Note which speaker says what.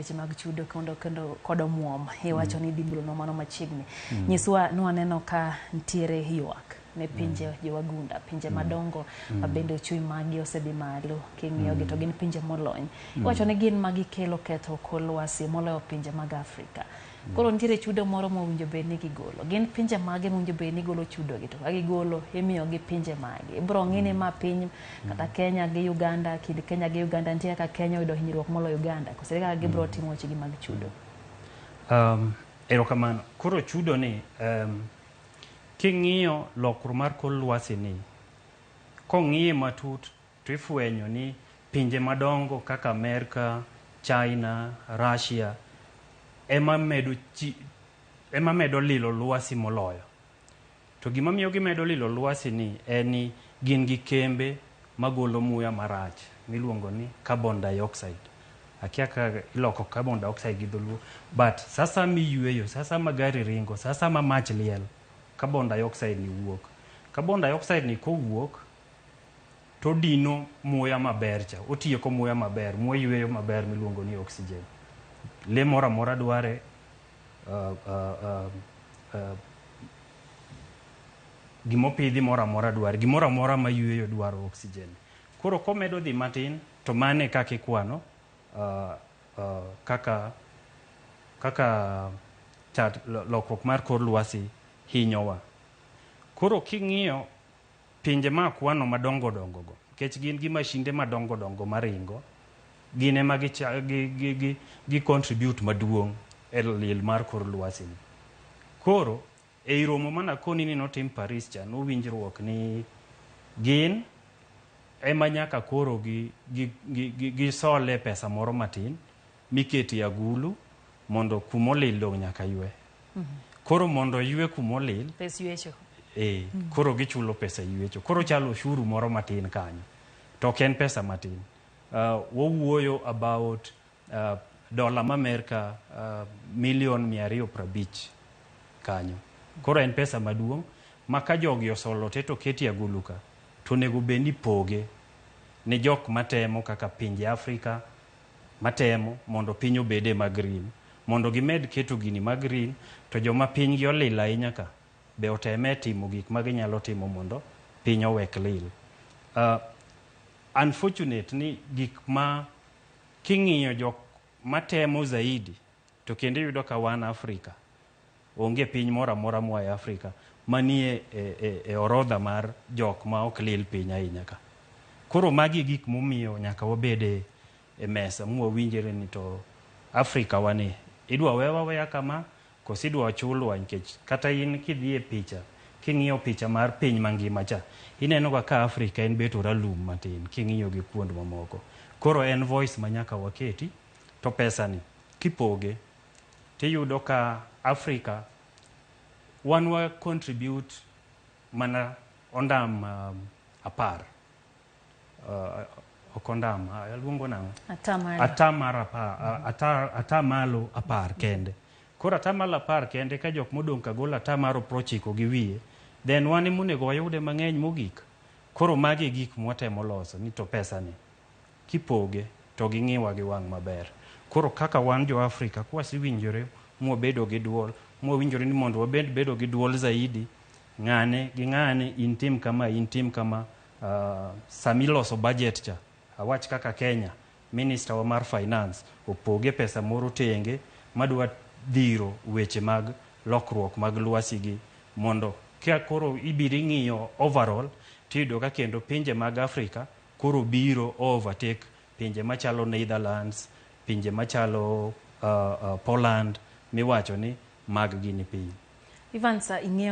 Speaker 1: weche mag chudo kendo kod omuom iwacho ni dimbulo no mano machiegni. Nyiswa nwaneno ka ntiere ywak ne pinje jowagunda, pinje madongo ma bende chui magi osedhi malo king'iyogi to gin pinje molony. Iwacho ni gin magi kelo ketho kor lwasi moloyo pinje mag Afrika. Koro ntiere chudo moro mowinjo bed ni gigolo. Gin pinje mage mowinjo bed ni golo chudo gi to ka gigolo imiyo gi pinje mage. Ibro ng'ini ma piny kata Kenya gi Uganda, kind Kenya gi Uganda ntiere ka Kenya oyudo hinyruok moloyo Uganda. Kosere kaka gibro timo wechegi mag chudo.
Speaker 2: Erokamano. Koro chudo ni king'iyo lokruok mar kor lwasi ni kong'iye matut to ifwenyo ni pinje madongo kaka Amerika, China, Russia ema medo lilo lwasi moloyo. To gima miyo gimedo lilo lwasi ni en ni gin gi kembe magolo muya marach miluongo ni carbon dioxide. Akia ka iloko carbon dioxide gi dholuo, but sasa miyueyo, sasa magari ringo, sasa ma mach liel, carbon dioxide ni wuok. Carbon dioxide ni kowuok to dino muya maber cha, otieko muya maber, muya yueyo maber miluongo ni oxygen. Le mora mora dware gimopidhi mora mora dware, gimora mora mayueyo dwaro oxygen. Koro komedo dhi matin to mane kaka ikwano kaka lokruok mar kor lwasi hinyowa. Koro king'iyo pinje ma kwano madongo dongo go, nikech gin gi mashinde madongo dongo maringo, gin ema gi contribute maduong' e lil mar kor lwasi. Koro e romo mana koni ni notim Paris cha nowinjruok ni gin ema nyaka koro gi sole pesa moro matin miketi agulu mondo kumolil dong nyaka ywe. Koro mondo ywe kumolil
Speaker 1: pes ywecho.
Speaker 2: Koro gichulo pesa ywecho. Koro chalo ushuru moro matin kanyo. To ken pesa matin. Wowuoyo about dola ma Amerika milion 250 kanyo. Koro en pesa maduong' ma ka jogi osolo te to keti agulu ka to nego bendi poge ne jok matemo kaka pinje Afrika matemo mondo piny obede ma green, mondo gimed keto gini ma green, to joma piny gi olil ahinya ka be oteme timo gik ma ginyalo timo mondo piny owek lil. Unfortunate ni gik ma king'iyo jok matemo zaidi to kendo yudo ka wan Afrika onge piny mora mora mwa e Afrika manie e orodha mar jok ma ok lil piny ahinya ka. Koro magi gik momiyo nyaka wabede e mesa mwawinjre ni to Afrika wane idwa weya kama kosi idwa chulwa, nikech kata in kidhi e picha king'iyo picha mar piny mangima cha ineno ka Afrika en beto ralum matin king'iyo gi kuond mamoko. Koro en voice ma nyaka waketi to pesa ni kipoge tiyudo ka Afrika wan wa contribute mana ondam 10 okondam luongo nang'o atamalo 10 kende. Koro atamalo 10 kende ka jok modong' ka golo atamalo 90 gi wiye, then wan monego wayude mang'eny mogik. Koro magi gik mwatemo loso ni to pesa ni kipoge to ging'iwa gi wang' maber. Koro kaka wan jo Afrika kwasiwinjore mwabedo gi duol, mwawinjore ni mondo wabed bedo gi duol zaidi, ng'ane gi ng'ane, intim kama samiloso budget cha awach kaka Kenya minister wa mar finance opoge pesa moro tenge madwa dhiro weche mag lokruok mag lwasi gi, mondo ka koro ibiri ng'iyo overall tiyudo ka kendo pinje mag Afrika koro biro overtake pinje machalo Netherlands, pinje machalo Poland miwacho ni mag gini piny.
Speaker 1: Ivansa ing'eyo